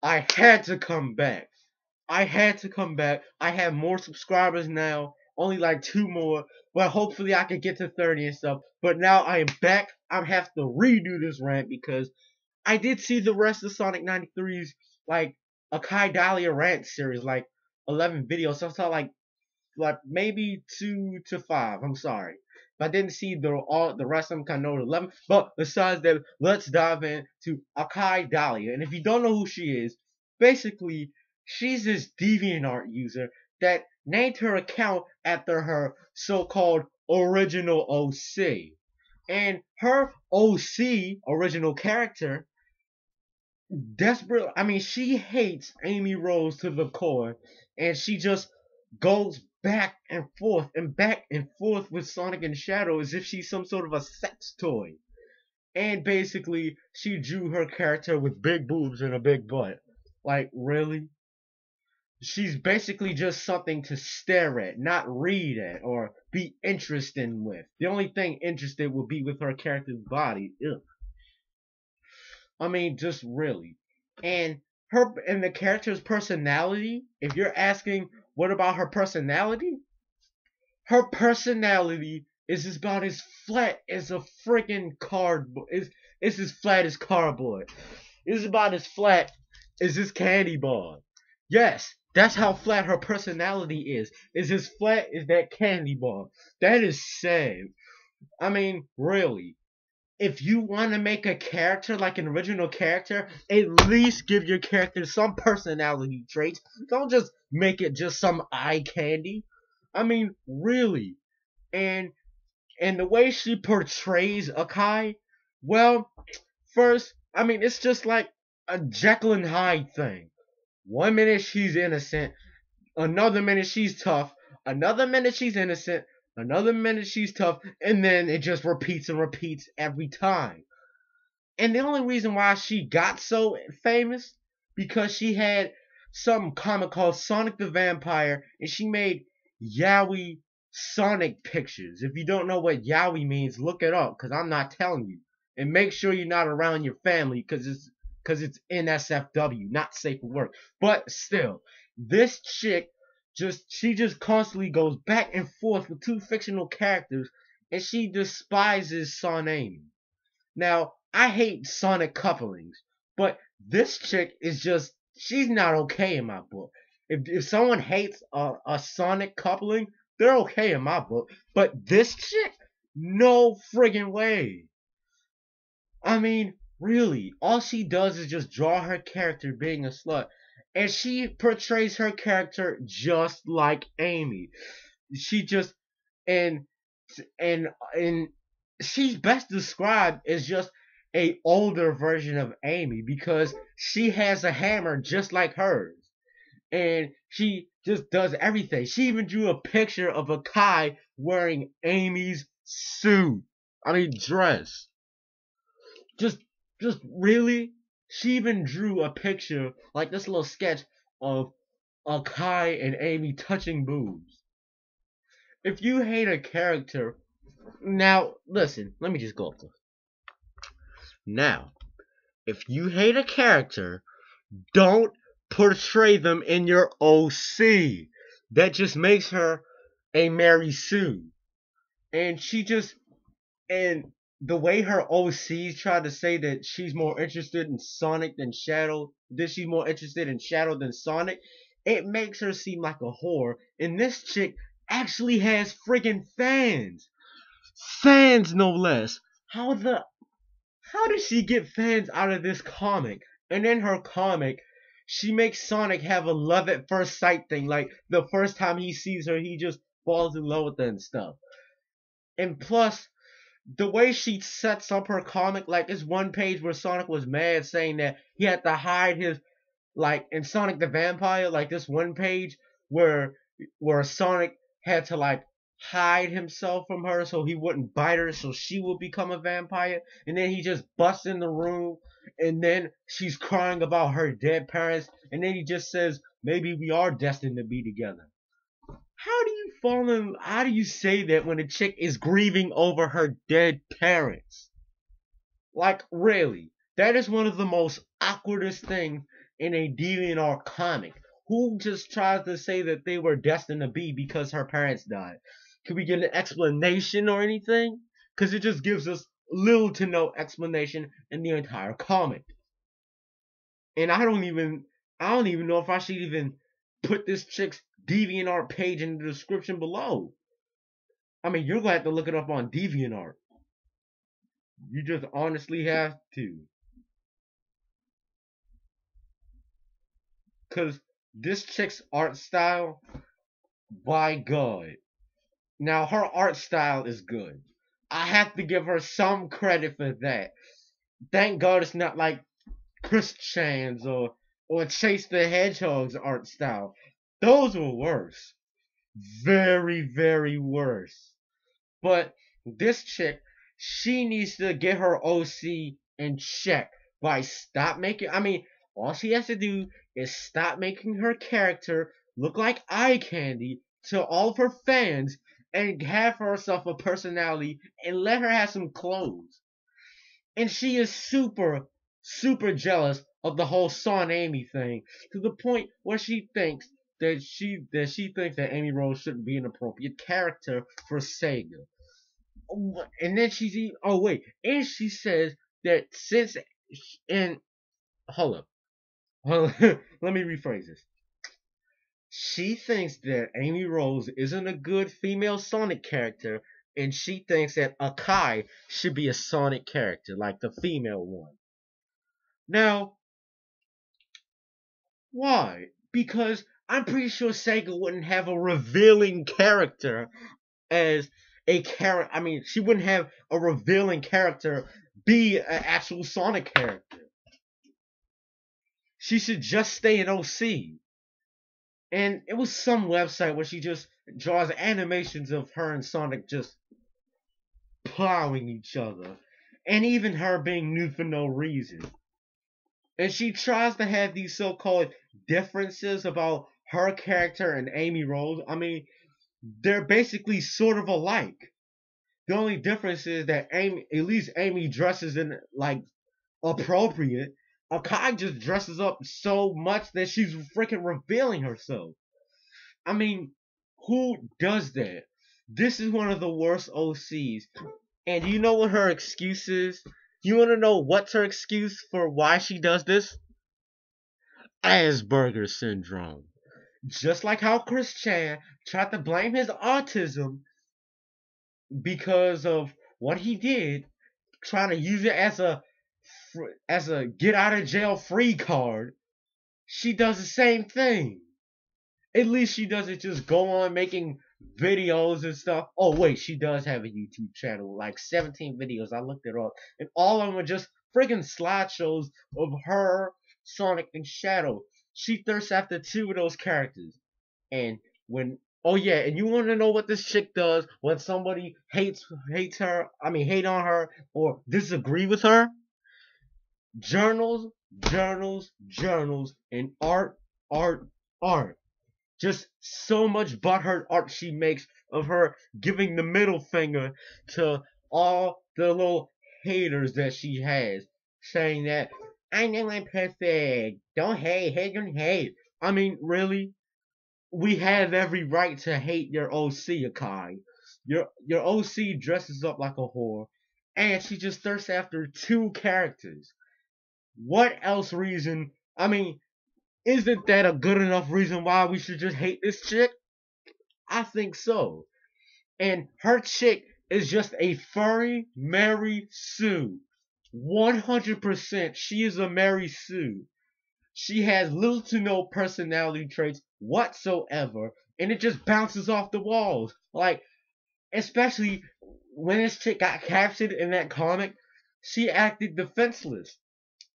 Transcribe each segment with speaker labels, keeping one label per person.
Speaker 1: I had to come back. I had to come back. I have more subscribers now, only like 2 more, but hopefully I can get to 30 and stuff. But now I am back. I have to redo this rant because I did see the rest of Sonic 93's like AkaiDalia rant series, like 11 videos. So I saw like maybe 2 to 5. I'm sorry, but I didn't see the rest of them. Kind of know 11. But besides that, let's dive into AkaiDalia. And if you don't know who she is, basically she's this DeviantArt user that named her account after her so-called original OC. And her OC, original character, desperate. I mean, she hates Amy Rose to the core, and she just goes back and forth with Sonic and Shadow as if she's some sort of a sex toy. And basically, she drew her character with big boobs and a big butt. Like, really? She's basically just something to stare at, not read at, or be interested with. The only thing interested would be with her character's body. Ugh. I mean, just really. And the character's personality, if you're asking what about her personality is about as flat as a freaking cardboard. It's as flat as cardboard. It's about as flat as this candy bar. Yes, that's how flat her personality is. It's as flat as that candy bar. That is sad. I mean, really, if you want to make a character like an original character, at least give your character some personality traits. Don't just make it just some eye candy. I mean, really. And the way she portrays Akai, well, first, I mean, it's just like a Jekyll and Hyde thing. One minute she's innocent, another minute she's tough, another minute she's innocent, another minute she's tough, and then it just repeats and repeats every time. And the only reason why she got so famous because she had some comic called Sonic the Vampire, and she made yaoi Sonic pictures. If you don't know what yaoi means, look it up, because I'm not telling you. And make sure you're not around your family, because it's NSFW, not safe for work. But still, this chick she just constantly goes back and forth with two fictional characters, and she despises Son Amy. Now, I hate Sonic couplings, but this chick is just she's not okay in my book. If someone hates a Sonic coupling, they're okay in my book. But this chick, no friggin' way. I mean, really, all she does is just draw her character being a slut. And she portrays her character just like Amy. She just and and she's best described as just a older version of Amy because she has a hammer just like hers. And she just does everything. She even drew a picture of Akai wearing Amy's suit. I mean dress. Just just really, she even drew a picture like this little sketch of Akai and Amy touching boobs. If you hate a character, now listen, let me just go up to. Now, if you hate a character, don't portray them in your OC. That just makes her a Mary Sue. And she just and the way her OCs tried to say that she's more interested in Sonic than Shadow, that she's more interested in Shadow than Sonic, it makes her seem like a whore. And this chick actually has friggin' fans. Fans no less. How does she get fans out of this comic? And in her comic, she makes Sonic have a love at first sight thing. Like the first time he sees her, he just falls in love with her and stuff. And plus, the way she sets up her comic, like this one page where Sonic was mad saying that he had to hide his, like in Sonic the Vampire, like this one page where Sonic had to like hide himself from her so he wouldn't bite her so she would become a vampire, and then he just busts in the room and then she's crying about her dead parents, and then he just says maybe we are destined to be together. How do you say that when a chick is grieving over her dead parents? Like, really, that is one of the most awkwardest things in a DeviantArt comic? Who just tries to say that they were destined to be because her parents died? Can we get an explanation or anything? Because it just gives us little to no explanation in the entire comic. And I don't even know if I should even put this chick's DeviantArt page in the description below. I mean, you're gonna have to look it up on DeviantArt. You just honestly have to. Cause this chick's art style, by God. Now her art style is good. I have to give her some credit for that. Thank God it's not like Chris Chan's or Chase the Hedgehog's art style. Those were worse. Very, very worse. But this chick, she needs to get her OC in check by stop making. I mean, all she has to do is stop making her character look like eye candy to all of her fans and have herself a personality and let her have some clothes. And she is super, super jealous of the whole Son Amy thing to the point where she thinks that Amy Rose shouldn't be an appropriate character for Sega. And then and she says that since and hold up, let me rephrase this. She thinks that Amy Rose isn't a good female Sonic character, and she thinks that Akai should be a Sonic character, like the female one. Now, why? Because I'm pretty sure Sega wouldn't have a revealing character as a character. I mean, she wouldn't have a revealing character be an actual Sonic character. She should just stay in OC. And it was some website where she just draws animations of her and Sonic just plowing each other. And even her being new for no reason. And she tries to have these so-called differences about her character and Amy Rose. I mean, they're basically sort of alike. The only difference is that at least Amy dresses in like appropriate. Akai just dresses up so much that she's freaking revealing herself. I mean, who does that? This is one of the worst OCs. And you know what her excuse is? You want to know what's her excuse for why she does this? Asperger's syndrome. Just like how Chris Chan tried to blame his autism because of what he did, trying to use it as a get out of jail free card. She does the same thing. At least she doesn't just go on making videos and stuff. Oh wait, she does have a YouTube channel, like 17 videos. I looked it up, and all of them are just friggin' slideshows of her, Sonic, and Shadow. She thirsts after two of those characters. And and you want to know what this chick does when somebody hates her? I mean, hate on her or disagree with her? Journals, journals, journals, and art, art, art. Just so much butthurt art she makes of her giving the middle finger to all the little haters that she has, saying that I know I'm perfect. Don't hate, don't hate. I mean, really? We have every right to hate your OC, Akai. Your OC dresses up like a whore, and she just thirsts after two characters. What else reason? I mean, isn't that a good enough reason why we should just hate this chick? I think so. And her chick is just a furry Mary Sue. 100% she is a Mary Sue. She has little to no personality traits whatsoever, and it just bounces off the walls. Like, especially when this chick got captured in that comic, she acted defenseless.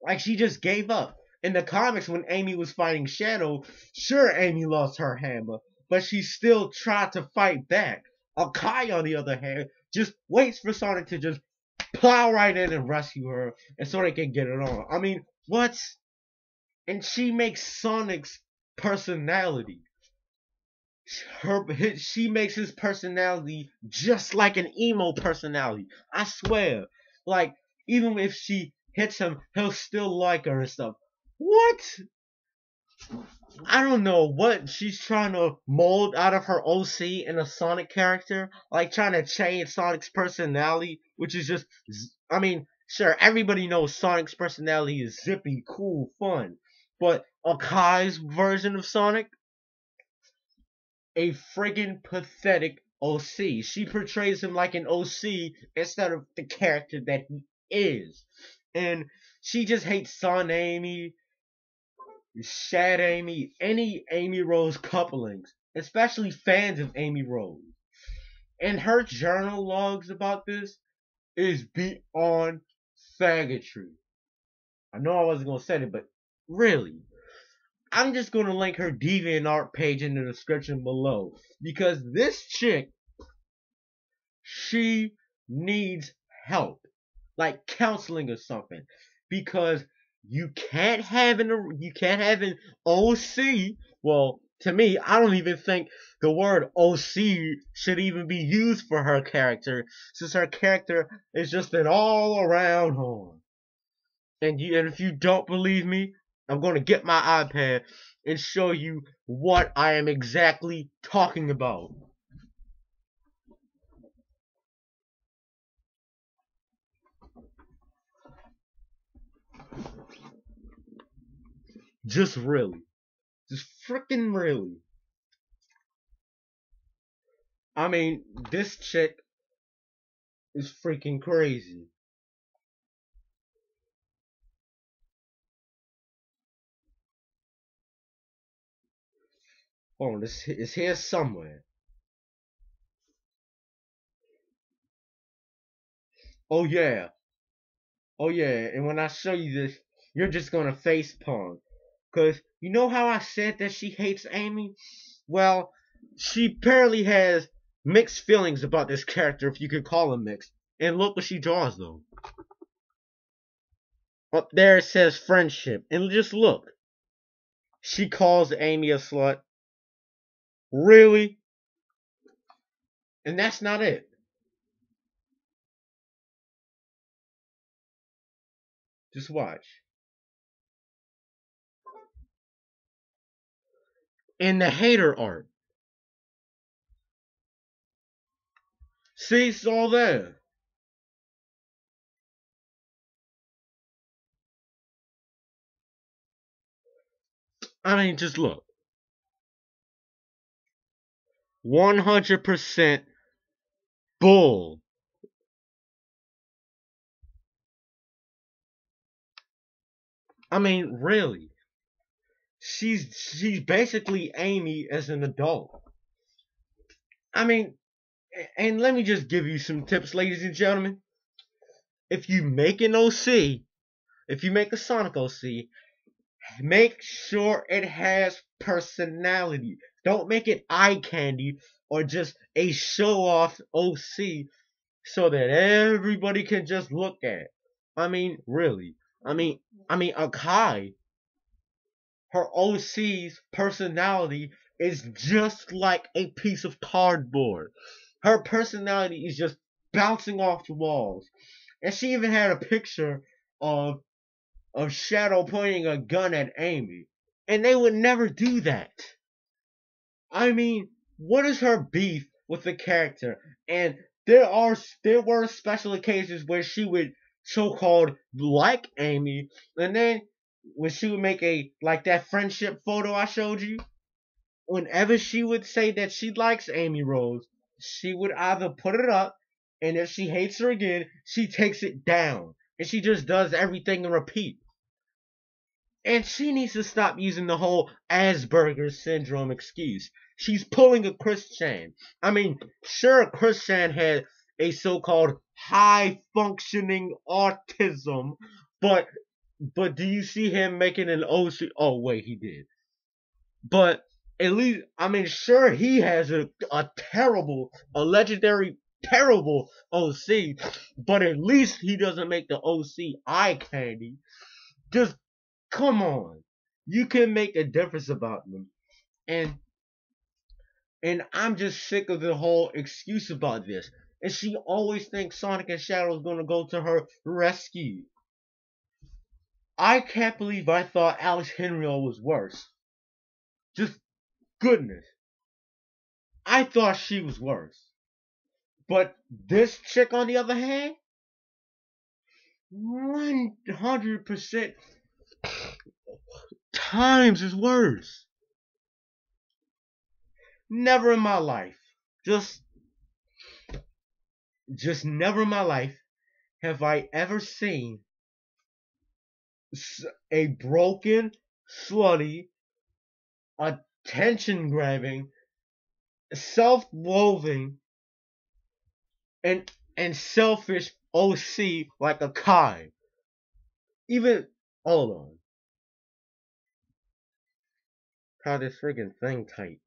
Speaker 1: Like she just gave up. In the comics, when Amy was fighting Shadow, sure, Amy lost her hammer, but she still tried to fight back. Akai, on the other hand, just waits for Sonic to just plow right in and rescue her, and Sonic can get it on. I mean, what? And she makes Sonic's personality. She makes his personality just like an emo personality. I swear. Like, even if she hits him, he'll still like her and stuff. What? I don't know what she's trying to mold out of her OC in a Sonic character, like trying to change Sonic's personality, which is just, I mean, sure, everybody knows Sonic's personality is zippy, cool, fun, but Akai's version of Sonic, a friggin' pathetic OC. She portrays him like an OC instead of the character that he is, and she just hates Son Amy, Shad Amy, any Amy Rose couplings, especially fans of Amy Rose. And her journal logs about this is beyond faggotry. I know I wasn't gonna say it, but really, I'm just gonna link her DeviantArt page in the description below because this chick, she needs help, like counseling or something, because you can't have an OC. Well, to me, I don't even think the word OC should even be used for her character, since her character is just an all-around whore. And if you don't believe me, I'm going to get my iPad and show you what I am exactly talking about. Just really. Just freaking really. I mean, this chick is freaking crazy. Hold on, this is here somewhere. Oh yeah. Oh yeah. And when I show you this, you're just gonna face palm. Cause you know how I said that she hates Amy? Well, she apparently has mixed feelings about this character, if you could call them mixed. And look what she draws though. Up there it says friendship. And just look. She calls Amy a slut. Really? And that's not it. Just watch. In the hater art. See, it's all there. I mean, just look. 100% bull. I mean, really. She's basically Amy as an adult. I mean, and let me just give you some tips, ladies and gentlemen. If you make an OC, if you make a Sonic OC, make sure it has personality. Don't make it eye candy or just a show off OC so that everybody can just look at. I mean, really. I mean, Akai, her OC's personality is just like a piece of cardboard. Her personality is just bouncing off the walls. And she even had a picture of Shadow pointing a gun at Amy. And they would never do that. I mean, what is her beef with the character? And there were special occasions where she would so called like Amy, and then when she would make a like that friendship photo I showed you, whenever she would say that she likes Amy Rose, she would either put it up, and if she hates her again, she takes it down. And she just does everything in repeat. And she needs to stop using the whole Asperger's syndrome excuse. She's pulling a Chris Chan. I mean, sure, Chris Chan had a so-called high functioning autism, but do you see him making an OC? Oh wait, he did. But at least, I mean, sure, he has a legendary, terrible OC, but at least he doesn't make the OC eye candy. Just come on, you can make a difference about them. And I'm just sick of the whole excuse about this. And she always thinks Sonic and Shadow is gonna go to her rescue. I can't believe I thought Alex Henry was worse. Just goodness. I thought she was worse. But this chick, on the other hand, 100% times is worse. Never in my life, just never in my life have I ever seen a broken, slutty, attention grabbing, self-loathing, and selfish OC like Akai. Even hold on. How this friggin' thing tight.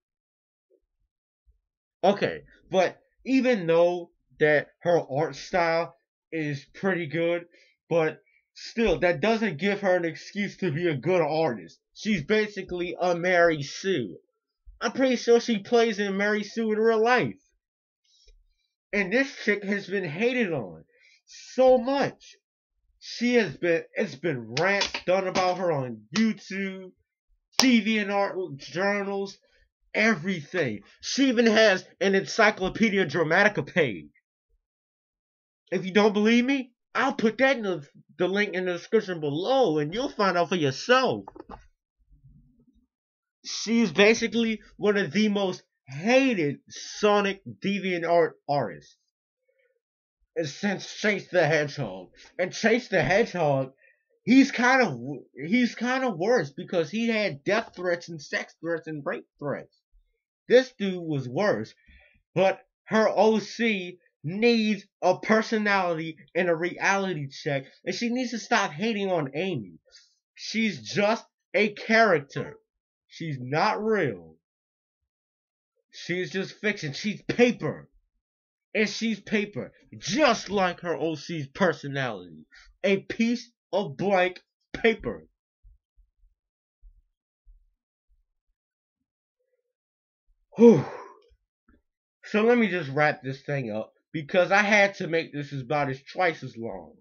Speaker 1: Okay, but even though that her art style is pretty good, but still that doesn't give her an excuse to be a good artist. She's basically a Mary Sue. I'm pretty sure she plays in Mary Sue in real life. And this chick has been hated on so much. It's been rants done about her on YouTube, DeviantArt journals, everything. She even has an Encyclopedia Dramatica page. If you don't believe me, I'll put that in the link in the description below and you'll find out for yourself. She's basically one of the most hated Sonic DeviantArt artists since Chase the Hedgehog. And Chase the Hedgehog, he's kind of worse because he had death threats and sex threats and rape threats. This dude was worse, but her OC needs a personality and a reality check, and she needs to stop hating on Amy. She's just a character. She's not real. She's just fiction. She's paper. And she's paper, just like her OC's personality. A piece of blank paper. Whew. So let me just wrap this thing up, because I had to make this about as twice as long.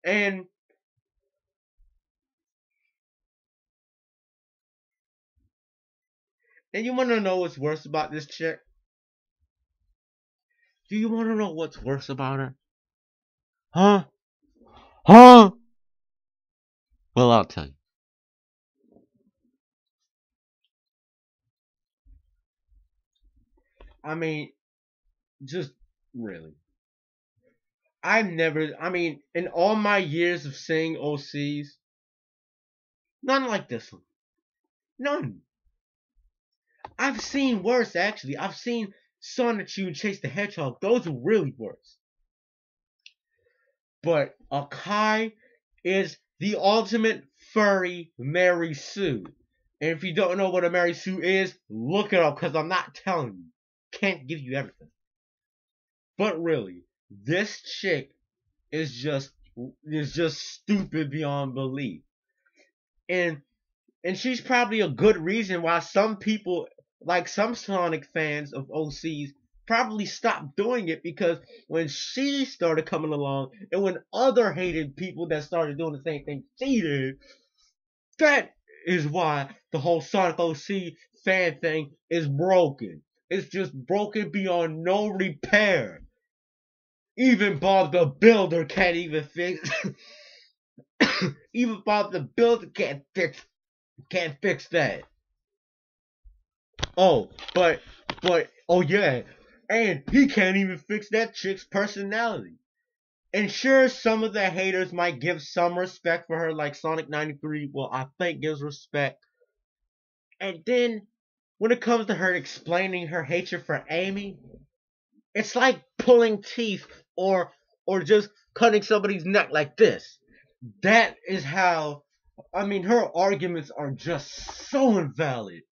Speaker 1: And you want to know what's worse about this chick? Do you want to know what's worse about her? Huh? Huh? Well, I'll tell you. I mean, just really. In all my years of seeing OCs, none like this one. None. I've seen worse, actually. I've seen Sonic and Chase the Hedgehog. Those are really worse. But Akai is the ultimate furry Mary Sue. And if you don't know what a Mary Sue is, look it up, because I'm not telling you. Can't give you everything. But really, this chick is just stupid beyond belief. And she's probably a good reason why some people, like some Sonic fans of OCs, probably stopped doing it, because when she started coming along and when other hated people that started doing the same thing she did, that is why the whole Sonic OC fan thing is broken. It's just broken beyond no repair. Even Bob the Builder can't even fix. Even Bob the Builder can't fix that. Oh, but oh yeah, and he can't even fix that chick's personality. And sure, some of the haters might give some respect for her, like Sonic 93. Well, I think gives respect. And then when it comes to her explaining her hatred for Amy, it's like pulling teeth or just cutting somebody's neck like this. That is how, her arguments are just so invalid.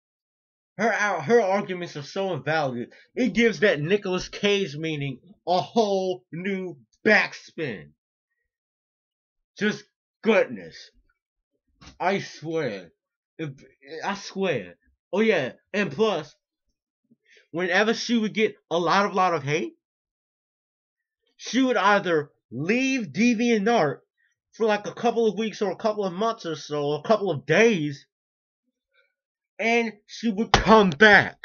Speaker 1: Her arguments are so invalid. It gives that Nicolas Cage meaning a whole new backspin. Just goodness. I swear. I swear. Oh yeah, and plus, whenever she would get a lot of hate, she would either leave DeviantArt for like a couple of weeks or a couple of months or so, or a couple of days, and she would come back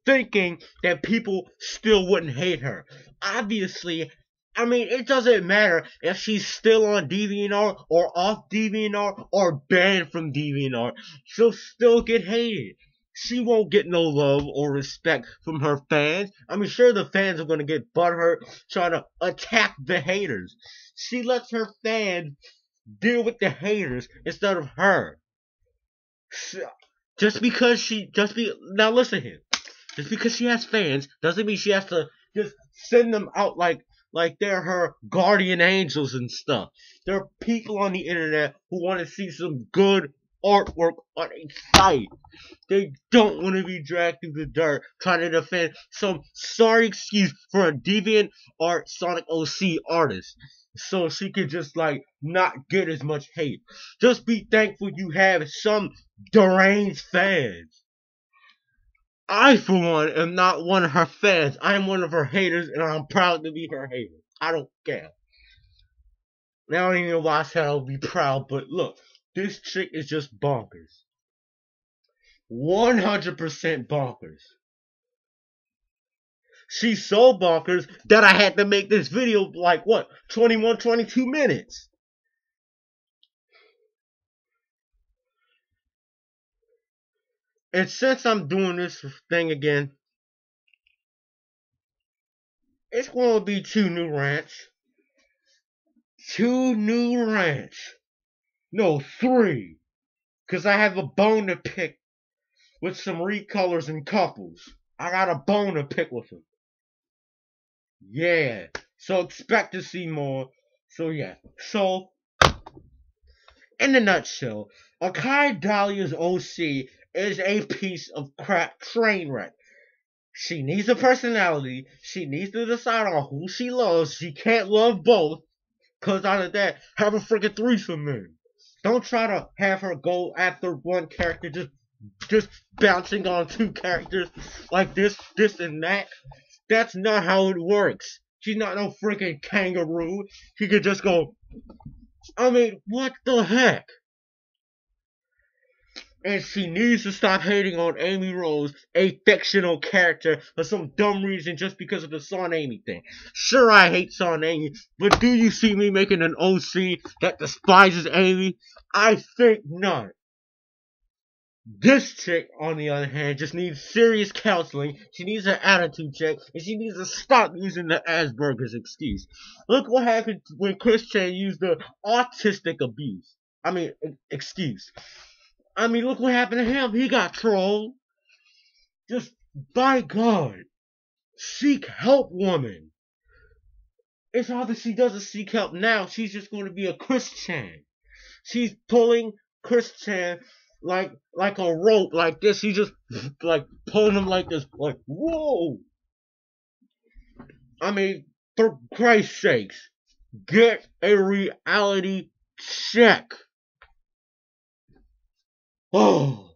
Speaker 1: thinking that people still wouldn't hate her. Obviously, I mean, it doesn't matter if she's still on DeviantArt or off DeviantArt or banned from DeviantArt. She'll still get hated. She won't get no love or respect from her fans. I mean, sure, the fans are gonna get butthurt trying to attack the haters. She lets her fans deal with the haters instead of her. Now listen here. Just because she has fans doesn't mean she has to just send them out like they're her guardian angels and stuff. There are people on the internet who want to see some good artwork on a site. They don't want to be dragged through the dirt trying to defend some sorry excuse for a deviant art Sonic OC artist. So she could just like not get as much hate. Just be thankful you have some deranged fans. I, for one, am not one of her fans. I am one of her haters, and I'm proud to be her hater. I don't care. Now, I don't even know why I said I would be proud, but look, this chick is just bonkers. 100% bonkers. She's so bonkers that I had to make this video like, 21, 22 minutes. And since I'm doing this thing again, it's going to be 2 new rants. 2 new rants. No, 3. Because I have a bone to pick with some recolors and couples. I got a bone to pick with them. Yeah. So expect to see more. So yeah. So, in a nutshell, AkaiDalia's OC is a piece of crap train wreck. She needs a personality. She needs to decide on who she loves. She can't love both. Cause out of that, have a freaking threesome then. Don't try to have her go after one character, just bouncing on 2 characters like this, and that. That's not how it works. She's not no freaking kangaroo. She could just go. I mean, what the heck? And she needs to stop hating on Amy Rose, a fictional character, for some dumb reason just because of the Son Amy thing. Sure, I hate Son Amy, but do you see me making an OC that despises Amy? I think not. This chick, on the other hand, just needs serious counseling. She needs an attitude check, and she needs to stop using the Asperger's excuse. Look what happened when Chris Chan used the autistic excuse. I mean, look what happened to him. He got trolled. Just, by God, seek help, woman. It's obvious she doesn't seek help now. She's just going to be a Chris Chan. She's pulling Chris Chan like a rope, like this. She's just like pulling him like this, like whoa. I mean, for Christ's sakes, get a reality check. Oh,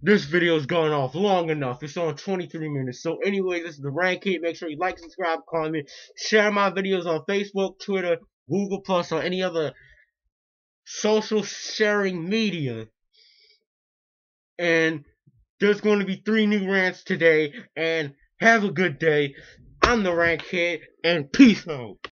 Speaker 1: this video's gone off long enough. It's on 23 minutes. So anyway, this is the Rant Kid. Make sure you like, subscribe, comment, share my videos on Facebook, Twitter, Google Plus, or any other social sharing media. And there's going to be 3 new rants today. And have a good day. I'm the Rant Kid, and peace out.